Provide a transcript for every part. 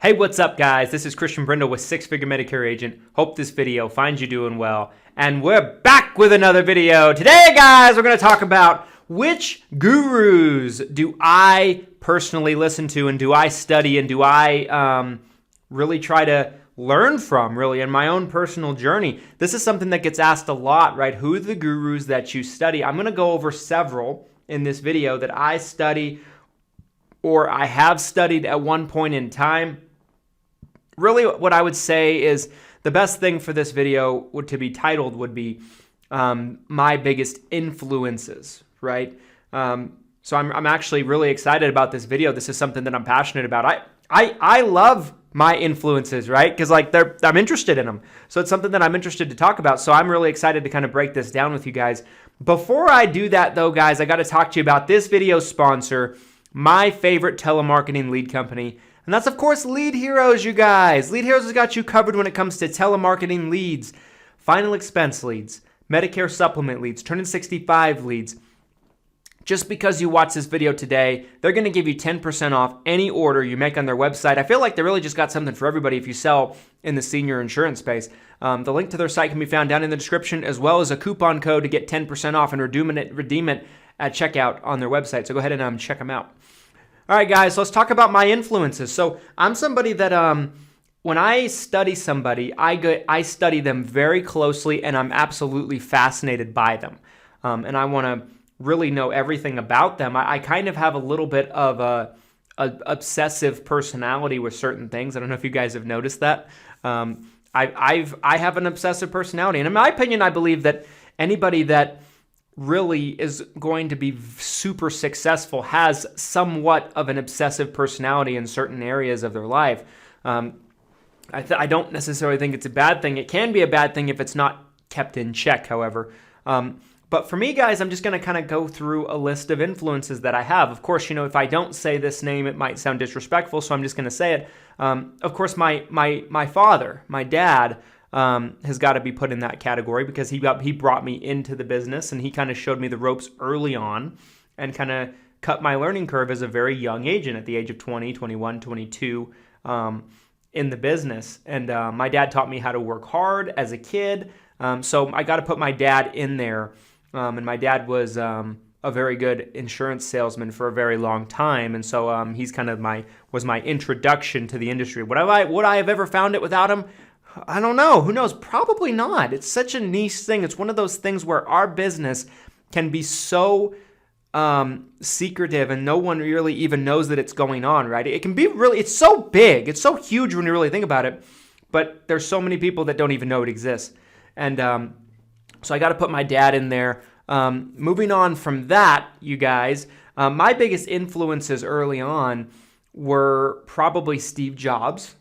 Hey, what's up, guys? This is Christian Brindle with Six Figure Medicare Agent. Hope this video finds you doing well. And we're back with another video. Today, guys, we're going to talk about which gurus do I personally listen to and do I study and do I really try to learn from, really, in my own personal journey. This is something that gets asked a lot, right? Who are the gurus that you study? I'm going to go over several in this video that I study or I have studied at one point in time. Really, what I would say is the best thing for this video to be titled would be my biggest influences, right? So I'm actually really excited about this video. This is something that I'm passionate about. I love my influences, right? Because I'm interested in them. So it's something that I'm interested to talk about. So I'm really excited to kind of break this down with you guys. Before I do that, though, guys, I got to talk to you about this video sponsor, my favorite telemarketing lead company. And that's, of course, Lead Heroes, you guys. Lead Heroes has got you covered when it comes to telemarketing leads, final expense leads, Medicare supplement leads, Turning 65 leads. Just because you watch this video today, they're going to give you 10% off any order you make on their website. I feel like they really just got something for everybody if you sell in the senior insurance space. The link to their site can be found down in the description, as well as a coupon code to get 10% off and redeem it at checkout on their website. So go ahead and check them out. All right, guys, let's talk about my influences. So I'm somebody that when I study somebody, I study them very closely, and I'm absolutely fascinated by them. And I want to really know everything about them. I kind of have a little bit of a obsessive personality with certain things. I don't know if you guys have noticed that. I have an obsessive personality, and in my opinion, I believe that anybody that really is going to be super successful has somewhat of an obsessive personality in certain areas of their life. I don't necessarily think it's a bad thing. It can be a bad thing if it's not kept in check, however. But for me, guys, I'm just going to kind of go through a list of influences that I have. Of course, if I don't say this name, it might sound disrespectful, so I'm just going to say it. Of course, my father, my dad, has got to be put in that category because he brought me into the business, and he kind of showed me the ropes early on and kind of cut my learning curve as a very young agent at the age of 20, 21, 22 in the business. And my dad taught me how to work hard as a kid. So I got to put my dad in there. And my dad was a very good insurance salesman for a very long time. And so he's kind of was my introduction to the industry. Would I have ever found it without him? I don't know. Who knows? Probably not. It's such a niche thing. It's one of those things where our business can be so secretive and no one really even knows that it's going on, right? It can be it's so big. It's so huge when you really think about it. But there's so many people that don't even know it exists. And so I got to put my dad in there. Moving on from that, you guys, my biggest influences early on were probably Steve Jobs.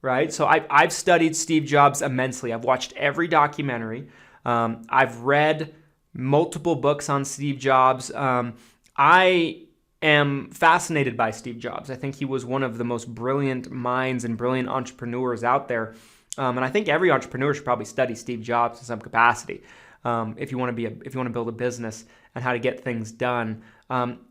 Right? So I've studied Steve Jobs immensely. I've watched every documentary. I've read multiple books on Steve Jobs. I am fascinated by Steve Jobs. I think he was one of the most brilliant minds and brilliant entrepreneurs out there. And I think every entrepreneur should probably study Steve Jobs in some capacity if you want to build a business and how to get things done.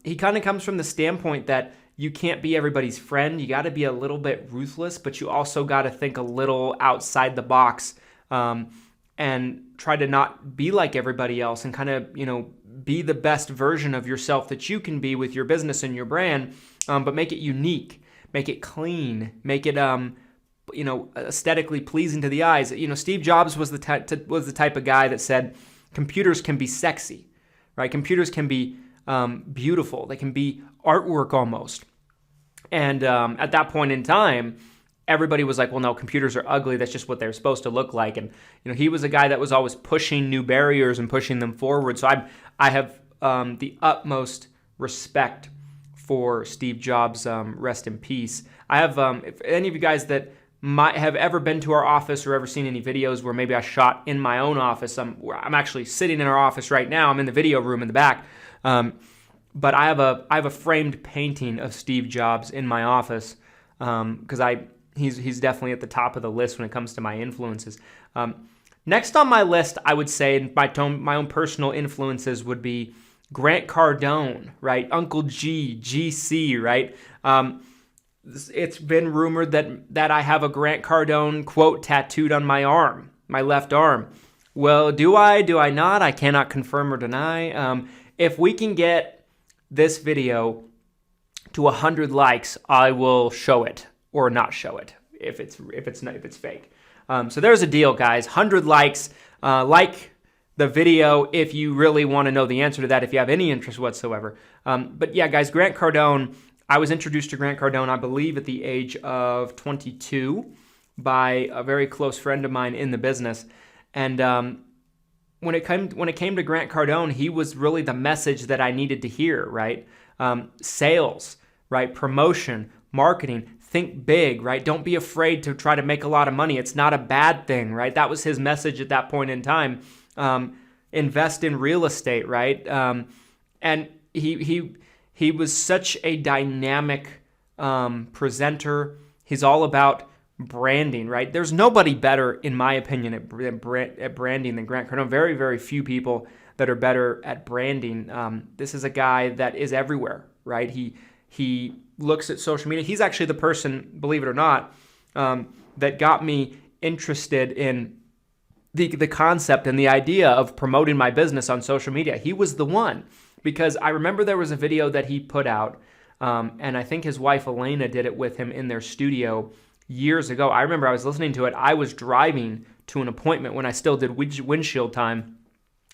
He kind of comes from the standpoint that you can't be everybody's friend. You got to be a little bit ruthless, but you also got to think a little outside the box and try to not be like everybody else and kind of, be the best version of yourself that you can be with your business and your brand, but make it unique, make it clean, make it, aesthetically pleasing to the eyes. Steve Jobs was the type of guy that said computers can be sexy, right? Computers can be beautiful. They can be artwork almost. And at that point in time, everybody was like, well, no, computers are ugly. That's just what they're supposed to look like. And he was a guy that was always pushing new barriers and pushing them forward. So I have the utmost respect for Steve Jobs. Rest in peace. I have, if any of you guys that might have ever been to our office or ever seen any videos where maybe I shot in my own office, I'm actually sitting in our office right now. I'm in the video room in the back. But I have a framed painting of Steve Jobs in my office because he's definitely at the top of the list when it comes to my influences. Next on my list, I would say my own personal influences would be Grant Cardone, right? Uncle G, GC, right? it's been rumored that I have a Grant Cardone quote tattooed on my arm, my left arm. Well, do I? Do I not? I cannot confirm or deny. If we can get this video to 100 likes, I will show it or not show it if it's fake. So there's a deal, guys. 100 likes. Like the video if you really want to know the answer to that, if you have any interest whatsoever. But yeah, guys, Grant Cardone. I was introduced to Grant Cardone, I believe, at the age of 22 by a very close friend of mine in the business. And when it came to Grant Cardone, he was really the message that I needed to hear, right? Sales, right? Promotion, marketing, think big, right? Don't be afraid to try to make a lot of money. It's not a bad thing, right? That was his message at that point in time. Invest in real estate, right? And he was such a dynamic presenter. He's all about branding, right? There's nobody better, in my opinion, at branding than Grant Cardone. Very, very few people that are better at branding. This is a guy that is everywhere, right? He looks at social media. He's actually the person, believe it or not, that got me interested in the concept and the idea of promoting my business on social media. He was the one, because I remember there was a video that he put out, and I think his wife Elena did it with him in their studio years ago. I remember I was listening to it. I was driving to an appointment when I still did windshield time.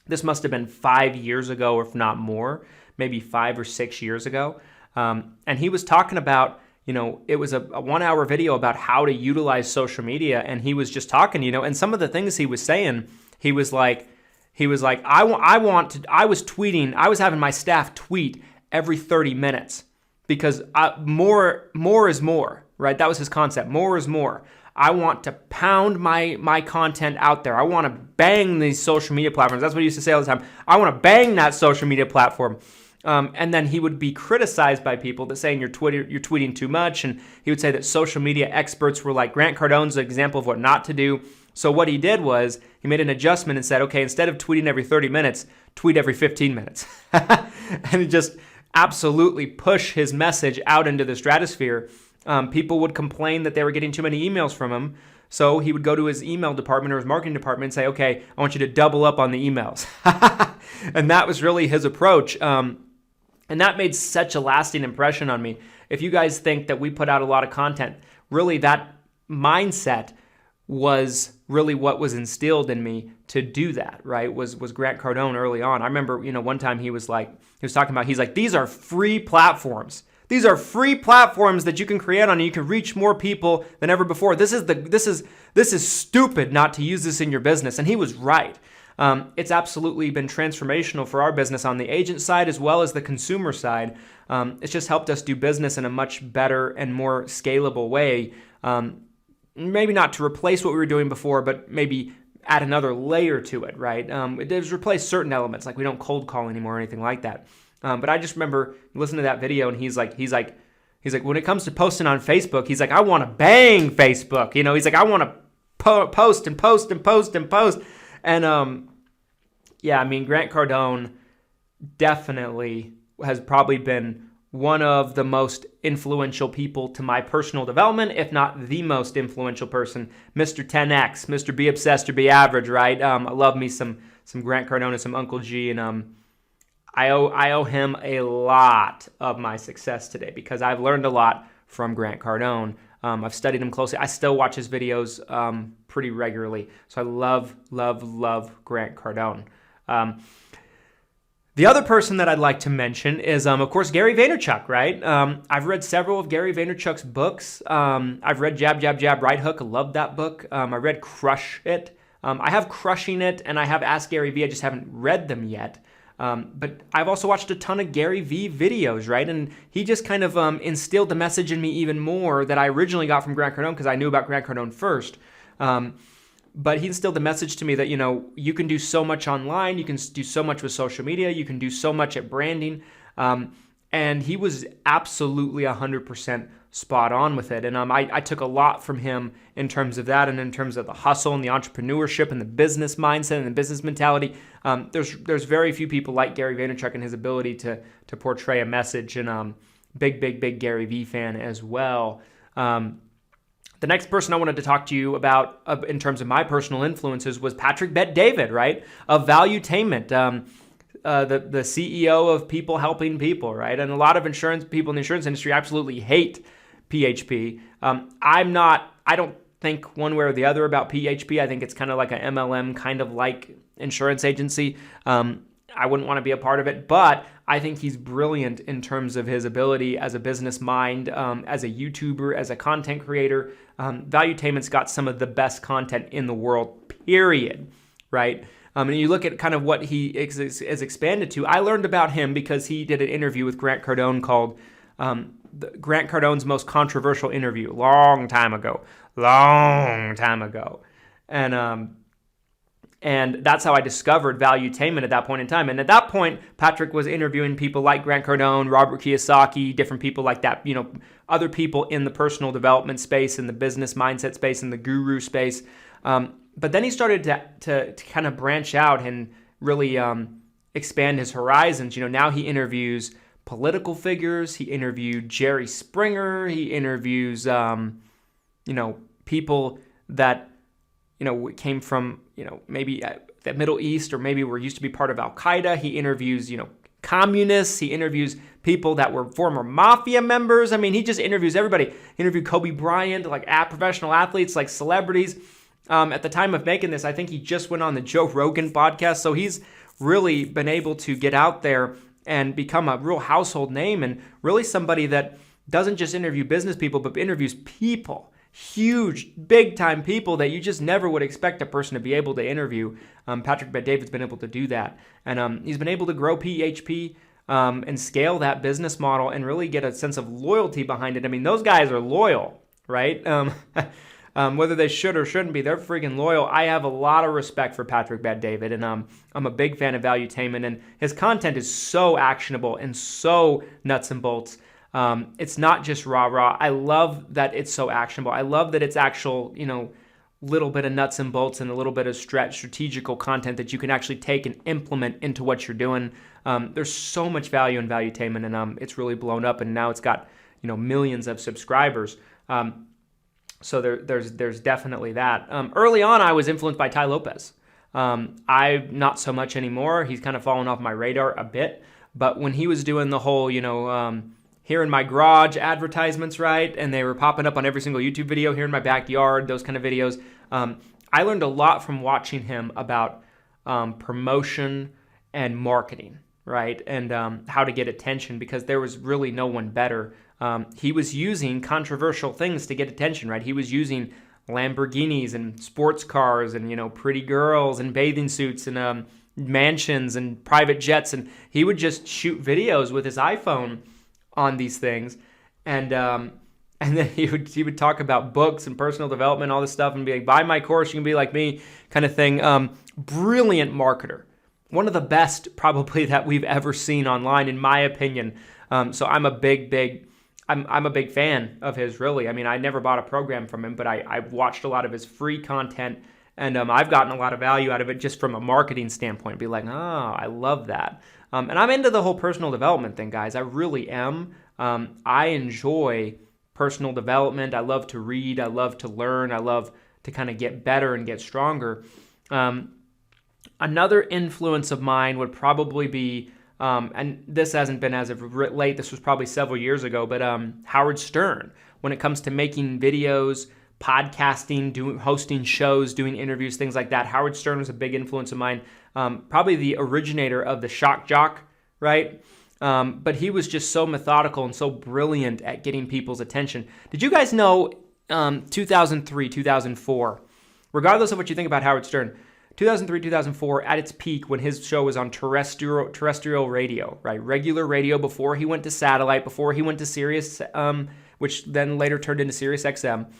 This must have been 5 years ago, if not more, maybe 5 or 6 years ago. And he was talking about, it was a 1 hour video about how to utilize social media. And he was just talking, and some of the things he was saying, he was like, I was tweeting, I was having my staff tweet every 30 minutes because more is more, right? That was his concept. More is more. I want to pound my content out there. I want to bang these social media platforms. That's what he used to say all the time. I want to bang that social media platform. And then he would be criticized by people that saying you're tweeting too much. And he would say that social media experts were like, Grant Cardone's an example of what not to do. So what he did was he made an adjustment and said, okay, instead of tweeting every 30 minutes, tweet every 15 minutes. And he just absolutely push his message out into the stratosphere. People would complain that they were getting too many emails from him. So he would go to his email department or his marketing department and say, okay, I want you to double up on the emails. And that was really his approach. And that made such a lasting impression on me. If you guys think that we put out a lot of content, really that mindset was really what was instilled in me to do that, right? Was Grant Cardone early on. I remember, one time he was talking about, he's like, these are free platforms. These are free platforms that you can create on, and you can reach more people than ever before. This is stupid not to use this in your business. And he was right. It's absolutely been transformational for our business on the agent side as well as the consumer side. It's just helped us do business in a much better and more scalable way. Maybe not to replace what we were doing before, but maybe add another layer to it, right? It does replace certain elements, like we don't cold call anymore or anything like that. But I just remember listening to that video, and he's like, when it comes to posting on Facebook, he's like, I want to bang Facebook. He's like, I want to post and post and post and post. And Grant Cardone definitely has probably been one of the most influential people to my personal development, if not the most influential person. Mr. 10X, Mr. Be Obsessed or Be Average, right? I love me some Grant Cardone and some Uncle G, and I owe him a lot of my success today because I've learned a lot from Grant Cardone. I've studied him closely. I still watch his videos pretty regularly. So I love Grant Cardone. The other person that I'd like to mention is, of course, Gary Vaynerchuk, right? I've read several of Gary Vaynerchuk's books. I've read Jab, Jab, Jab, Right Hook. I love that book. I read Crush It. I have Crushing It, and I have Ask Gary Vee. I just haven't read them yet. But I've also watched a ton of Gary Vee videos, right? And he just kind of instilled the message in me even more that I originally got from Grant Cardone because I knew about Grant Cardone first. But he instilled the message to me that, you can do so much online, you can do so much with social media, you can do so much at branding. And he was absolutely 100% spot on with it. And I took a lot from him in terms of that and in terms of the hustle and the entrepreneurship and the business mindset and the business mentality. There's very few people like Gary Vaynerchuk and his ability to portray a message, and big Gary Vee fan as well. The next person I wanted to talk to you about in terms of my personal influences was Patrick Bet-David, right, of Valuetainment, the CEO of People Helping People, right? And a lot of insurance people in the insurance industry absolutely hate PHP. I don't think one way or the other about PHP. I think it's kind of like an MLM kind of like insurance agency. I wouldn't want to be a part of it, but I think he's brilliant in terms of his ability as a business mind, as a YouTuber, as a content creator. Valuetainment's got some of the best content in the world, period, right? And you look at kind of what he is expanded to. I learned about him because he did an interview with Grant Cardone called Grant Cardone's Most Controversial Interview, long time ago. And that's how I discovered Valuetainment at that point in time. And at that point, Patrick was interviewing people like Grant Cardone, Robert Kiyosaki, different people like that, other people in the personal development space, in the business mindset space, in the guru space. But then he started to kind of branch out and really expand his horizons. Now he interviews political figures. He interviewed Jerry Springer. He interviews, people that came from, maybe the Middle East, or maybe were used to be part of Al-Qaeda. He interviews, communists. He interviews people that were former mafia members. I mean, he just interviews everybody. He interviewed Kobe Bryant, like professional athletes, like celebrities. At the time of making this, I think he just went on the Joe Rogan podcast. So he's really been able to get out there and become a real household name, and really somebody that doesn't just interview business people, but interviews people. Huge, big-time people that you just never would expect a person to be able to interview. Patrick Bet-David's been able to do that. And he's been able to grow PHP and scale that business model and really get a sense of loyalty behind it. I mean, those guys are loyal, right? Whether they should or shouldn't be, they're freaking loyal. I have a lot of respect for Patrick Bet-David, and I'm a big fan of Valuetainment. And his content is so actionable and so nuts and bolts. It's not just rah-rah. I love that it's so actionable. I love that it's actual, little bit of nuts and bolts and a little bit of strategical content that you can actually take and implement into what you're doing. There's so much value in Valuetainment, and it's really blown up, and now it's got, millions of subscribers. So there's definitely that. Early on, I was influenced by Tai Lopez. I not so much anymore. He's kind of fallen off my radar a bit. But when he was doing the whole, here in my garage advertisements, right? And they were popping up on every single YouTube video, here in my backyard, those kind of videos. I learned a lot from watching him about promotion and marketing, right? And how to get attention, because there was really no one better. He was using controversial things to get attention, right? He was using Lamborghinis and sports cars and, pretty girls and bathing suits and mansions and private jets. And he would just shoot videos with his iPhone on these things, and then he would talk about books and personal development, all this stuff, and be like, buy my course, you can be like me, kind of thing. Brilliant marketer, one of the best probably that we've ever seen online, in my opinion. So I'm a big fan of his, really. I mean, I never bought a program from him, but I've watched a lot of his free content, and I've gotten a lot of value out of it just from a marketing standpoint. Be like, oh, I love that. And I'm into the whole personal development thing, guys. I really am. I enjoy personal development. I love to read. I love to learn. I love to kind of get better and get stronger. Another influence of mine would probably be, and this hasn't been as of late, this was probably several years ago, but Howard Stern. When it comes to making videos, podcasting, hosting shows, doing interviews, things like that, Howard Stern was a big influence of mine. Probably the originator of the shock jock, right? But he was just so methodical and so brilliant at getting people's attention. Did you guys know 2003, 2004, regardless of what you think about Howard Stern, 2003, 2004, at its peak when his show was on terrestrial radio, right? Regular radio before he went to satellite, before he went to Sirius, which then later turned into Sirius XM.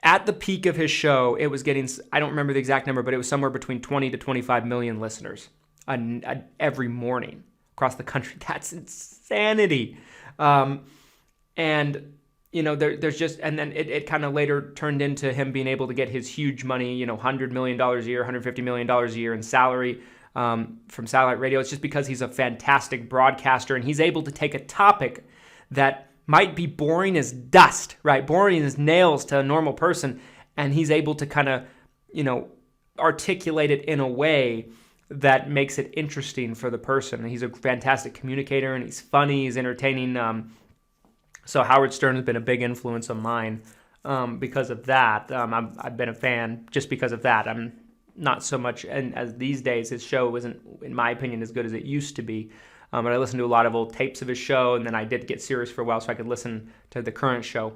At the peak of his show, it was getting, I don't remember the exact number, but it was somewhere between 20 to 25 million listeners every morning across the country. That's insanity. And, there's just, and then it kind of later turned into him being able to get his huge money, $100 million a year, $150 million a year in salary from satellite radio. It's just because he's a fantastic broadcaster, and he's able to take a topic that might be boring as dust, right? Boring as nails to a normal person. And he's able to kind of, articulate it in a way that makes it interesting for the person. He's a fantastic communicator, and he's funny, he's entertaining. So Howard Stern has been a big influence on mine because of that. I've been a fan just because of that. I'm not so much, and as these days, his show isn't, in my opinion, as good as it used to be. But I listened to a lot of old tapes of his show, and then I did get serious for a while so I could listen to the current show.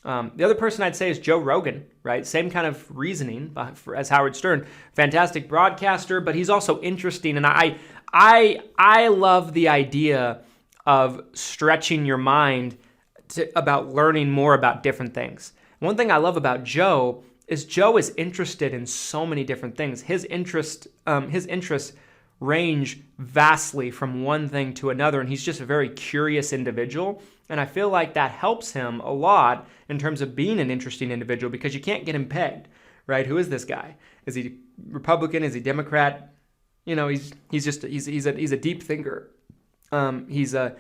The other person I'd say is Joe Rogan, right? Same kind of reasoning as Howard Stern. Fantastic broadcaster, but he's also interesting. And I love the idea of stretching your mind about learning more about different things. One thing I love about Joe is interested in so many different things. His interests range vastly from one thing to another, and he's just a very curious individual. And I feel like that helps him a lot in terms of being an interesting individual, because you can't get him pegged, right? Who is this guy? Is he Republican? Is he Democrat? He's a deep thinker. He's a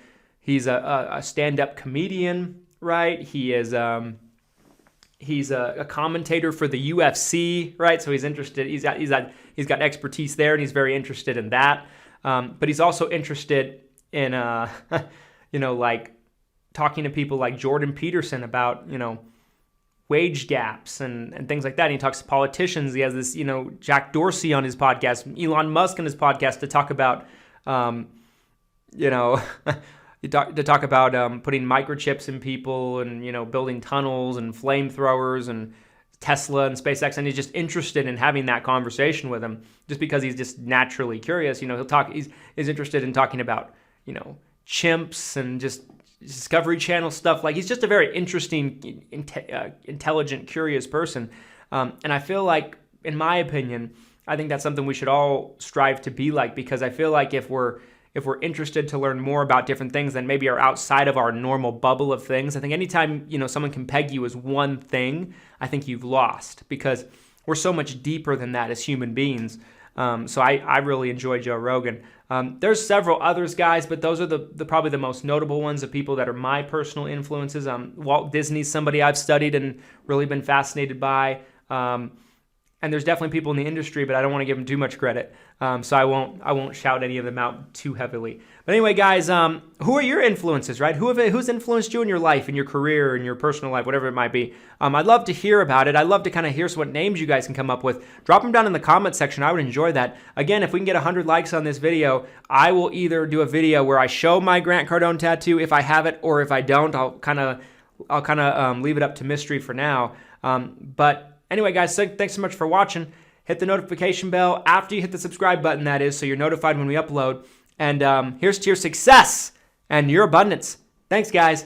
stand-up comedian, right? He's a commentator for the UFC, right? So he's interested. He's got expertise there, and he's very interested in that. But he's also interested in like talking to people like Jordan Peterson about wage gaps and things like that. And he talks to politicians. He has this Jack Dorsey on his podcast, Elon Musk on his podcast to talk about to talk about putting microchips in people and building tunnels and flamethrowers and Tesla and SpaceX, and he's just interested in having that conversation with him just because he's just naturally curious. He'll talk. He's interested in talking about chimps and just Discovery Channel stuff. Like, he's just a very interesting, intelligent, curious person, and I feel like, in my opinion, I think that's something we should all strive to be like, because I feel like if we're interested to learn more about different things that maybe are outside of our normal bubble of things, I think anytime, someone can peg you as one thing, I think you've lost, because we're so much deeper than that as human beings. So I really enjoy Joe Rogan. There's several others, guys, but those are the probably the most notable ones of people that are my personal influences. Walt Disney's somebody I've studied and really been fascinated by. And there's definitely people in the industry, but I don't want to give them too much credit. So I won't shout any of them out too heavily. But anyway, guys, who are your influences, right? Who's influenced you in your life, in your career, in your personal life, whatever it might be? I'd love to hear about it. I'd love to kind of hear what names you guys can come up with. Drop them down in the comment section. I would enjoy that. Again, if we can get 100 likes on this video, I will either do a video where I show my Grant Cardone tattoo if I have it, or if I don't, I'll kind of leave it up to mystery for now. But anyway, guys, thanks so much for watching. Hit the notification bell after you hit the subscribe button, that is, so you're notified when we upload. And here's to your success and your abundance. Thanks, guys.